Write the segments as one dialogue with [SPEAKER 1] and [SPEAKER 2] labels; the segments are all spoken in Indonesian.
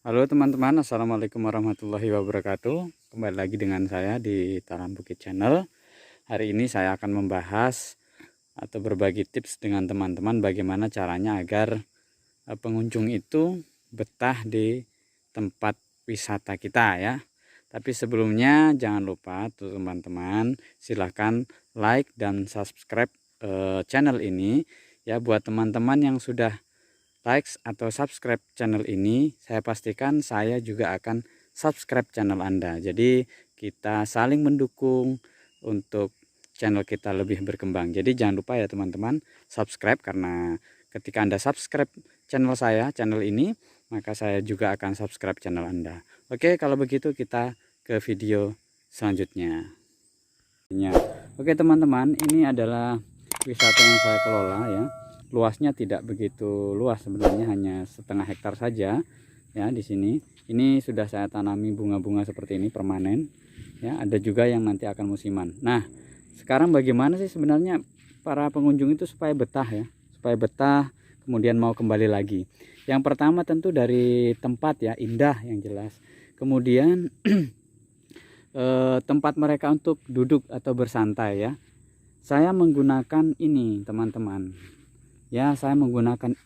[SPEAKER 1] Halo teman-teman, assalamualaikum warahmatullahi wabarakatuh. Kembali lagi dengan saya di Taran Bukit Channel. Hari ini saya akan membahas atau berbagi tips dengan teman-teman bagaimana caranya agar pengunjung itu betah di tempat wisata kita ya. Tapi sebelumnya jangan lupa tuh teman-teman, silahkan like dan subscribe channel ini ya. Buat teman-teman yang sudah like atau subscribe channel ini, saya pastikan saya juga akan subscribe channel Anda. Jadi kita saling mendukung untuk channel kita lebih berkembang. Jadi jangan lupa ya teman-teman, subscribe, karena ketika Anda subscribe channel saya, channel ini, maka saya juga akan subscribe channel Anda. Oke, kalau begitu kita ke video selanjutnya. Oke teman-teman, ini adalah wisata yang saya kelola ya. Luasnya tidak begitu luas, sebenarnya hanya setengah hektar saja ya. Di sini ini sudah saya tanami bunga-bunga seperti ini permanen ya. Ada juga yang nanti akan musiman. Nah, sekarang bagaimana sih sebenarnya para pengunjung itu supaya betah ya, supaya betah kemudian mau kembali lagi. Yang pertama tentu dari tempat ya, indah yang jelas. Kemudian tempat mereka untuk duduk atau bersantai ya. Saya menggunakan ini teman-teman ya, saya menggunakan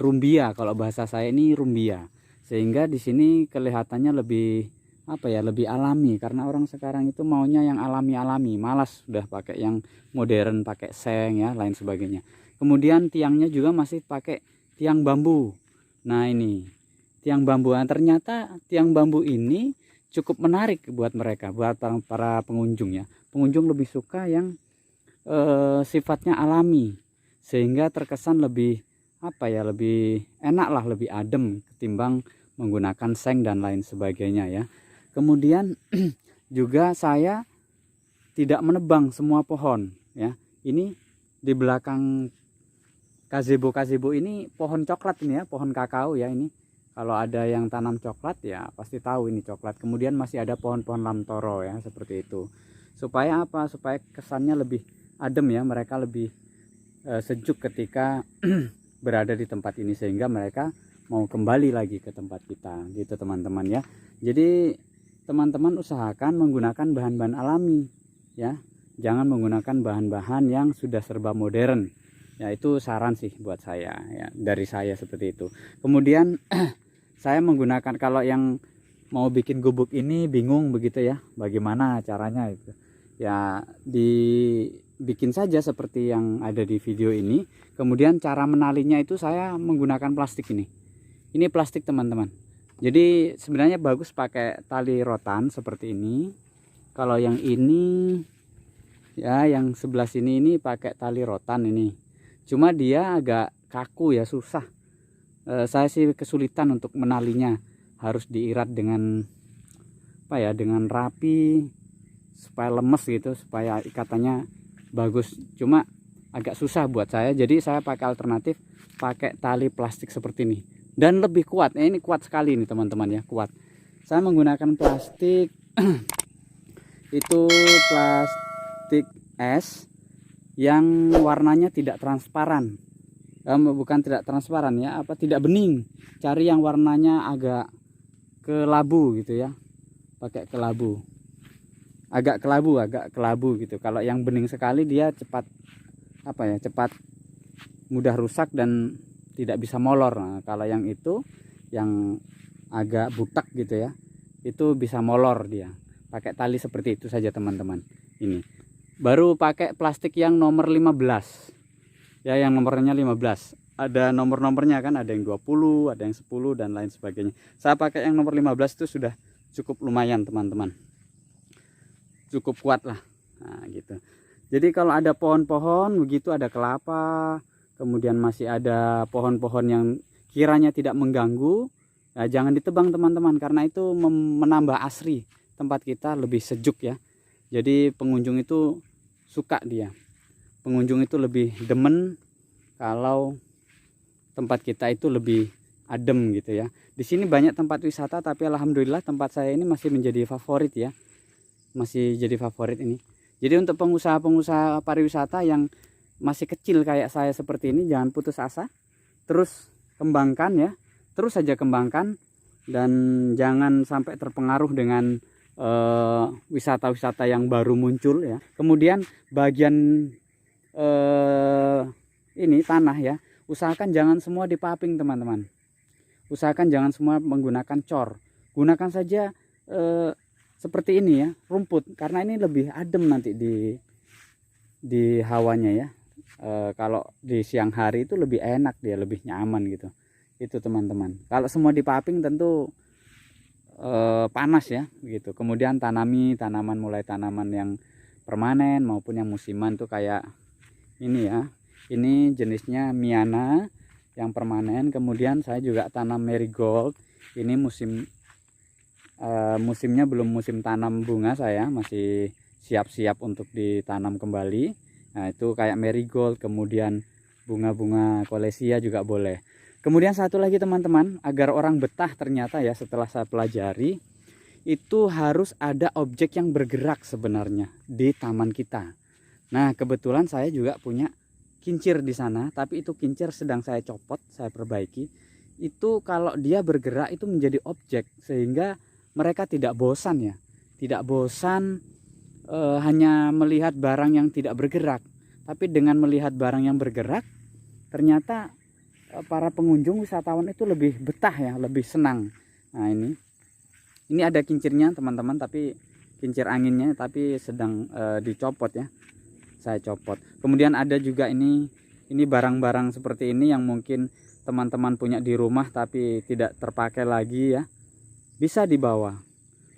[SPEAKER 1] rumbia. Kalau bahasa saya ini rumbia, sehingga di sini kelihatannya lebih lebih alami, karena orang sekarang itu maunya yang alami-alami, malas sudah pakai yang modern, pakai seng ya, lain sebagainya. Kemudian tiangnya juga masih pakai tiang bambu. Nah ini tiang bambu, ternyata tiang bambu ini cukup menarik buat mereka, buat para pengunjung ya. Pengunjung lebih suka yang sifatnya alami, sehingga terkesan lebih lebih enak lah, lebih adem ketimbang menggunakan seng dan lain sebagainya ya. Kemudian juga saya tidak menebang semua pohon ya. Ini di belakang gazebo ini pohon coklat ini ya, pohon kakao ya ini. Kalau ada yang tanam coklat ya pasti tahu ini coklat. Kemudian masih ada pohon-pohon lamtoro ya, seperti itu. Supaya apa? Supaya kesannya lebih adem ya, mereka lebih sejuk ketika berada di tempat ini, sehingga mereka mau kembali lagi ke tempat kita gitu teman-teman ya. Jadi teman-teman usahakan menggunakan bahan-bahan alami ya, jangan menggunakan bahan-bahan yang sudah serba modern ya. Itu saran sih buat saya ya, dari saya seperti itu. Kemudian saya menggunakan, kalau yang mau bikin gubuk ini bingung begitu ya, bagaimana caranya itu ya, dibikin saja seperti yang ada di video ini. Kemudian cara menalinya itu saya menggunakan plastik ini plastik teman-teman. Jadi sebenarnya bagus pakai tali rotan seperti ini. Kalau yang ini ya, yang sebelah sini ini pakai tali rotan ini, cuma dia agak kaku ya, susah. Saya sih kesulitan untuk menalinya, harus diirat dengan dengan rapi supaya lemes gitu, supaya ikatannya bagus. Cuma agak susah buat saya, jadi saya pakai alternatif, pakai tali plastik seperti ini, dan lebih kuat. Ini kuat sekali nih teman-teman ya, kuat. Saya menggunakan plastik itu plastik es yang warnanya tidak transparan. Bukan tidak transparan ya, tidak bening. Cari yang warnanya agak kelabu gitu ya, pakai kelabu, agak kelabu gitu. Kalau yang bening sekali dia cepat cepat mudah rusak dan tidak bisa molor. Nah, kalau yang itu yang agak butek gitu ya, itu bisa molor dia. Pakai tali seperti itu saja teman-teman. Ini baru pakai plastik yang nomor 15 ya, yang nomornya 15. Ada nomor-nomornya kan, ada yang 20, ada yang 10 dan lain sebagainya. Saya pakai yang nomor 15 itu sudah cukup lumayan teman-teman, cukup kuat lah. Nah gitu. Jadi kalau ada pohon-pohon begitu, ada kelapa, kemudian masih ada pohon-pohon yang kiranya tidak mengganggu, nah jangan ditebang teman-teman, karena itu menambah asri tempat kita, lebih sejuk ya. Jadi pengunjung itu suka, pengunjung itu lebih demen kalau tempat kita itu lebih adem gitu ya. Di sini banyak tempat wisata, tapi alhamdulillah tempat saya ini masih menjadi favorit ya, masih jadi favorit ini. Jadi untuk pengusaha-pengusaha pariwisata yang masih kecil kayak saya seperti ini, jangan putus asa, terus kembangkan ya, terus saja kembangkan. dan jangan sampai terpengaruh dengan wisata-wisata yang baru muncul ya. Kemudian bagian ini tanah ya, usahakan jangan semua dipaping teman-teman. Usahakan jangan semua menggunakan cor. Gunakan saja seperti ini ya, rumput, karena ini lebih adem nanti di hawanya ya. Kalau di siang hari itu lebih enak, dia lebih nyaman gitu. Itu teman-teman. Kalau semua dipaping tentu panas ya gitu. Kemudian tanami tanaman, mulai tanaman yang permanen maupun yang musiman tuh kayak ini ya. Ini jenisnya Miana yang permanen. Kemudian saya juga tanam marigold. Ini musimnya belum musim tanam bunga, saya masih siap-siap untuk ditanam kembali. Nah itu kayak marigold, kemudian bunga-bunga kolesia juga boleh. Kemudian satu lagi teman-teman, agar orang betah ternyata ya setelah saya pelajari, itu harus ada objek yang bergerak sebenarnya di taman kita. Nah kebetulan saya juga punya kincir di sana, tapi itu kincir sedang saya copot, saya perbaiki. Itu kalau dia bergerak itu menjadi objek, sehingga mereka tidak bosan ya, tidak bosan hanya melihat barang yang tidak bergerak. Tapi dengan melihat barang yang bergerak, ternyata para pengunjung wisatawan itu lebih betah ya, lebih senang. Nah ini ada kincirnya teman-teman, tapi kincir anginnya tapi sedang dicopot ya, saya copot. Kemudian ada juga ini barang-barang seperti ini yang mungkin teman-teman punya di rumah tapi tidak terpakai lagi ya, bisa dibawa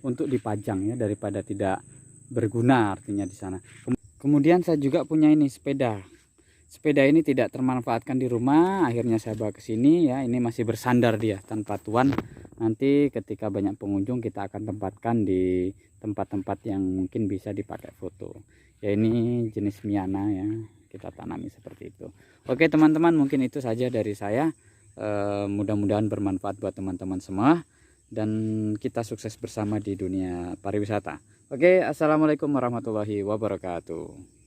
[SPEAKER 1] untuk dipajang ya, daripada tidak berguna artinya di sana. Kemudian saya juga punya ini sepeda. Sepeda ini tidak termanfaatkan di rumah, akhirnya saya bawa ke sini ya. Ini masih bersandar dia tanpa tuan. Nanti ketika banyak pengunjung kita akan tempatkan di tempat-tempat yang mungkin bisa dipakai foto. Ya ini jenis Miana ya, kita tanami seperti itu. Oke teman-teman, mungkin itu saja dari saya. Mudah-mudahan bermanfaat buat teman-teman semua, dan kita sukses bersama di dunia pariwisata. Oke, assalamualaikum warahmatullahi wabarakatuh.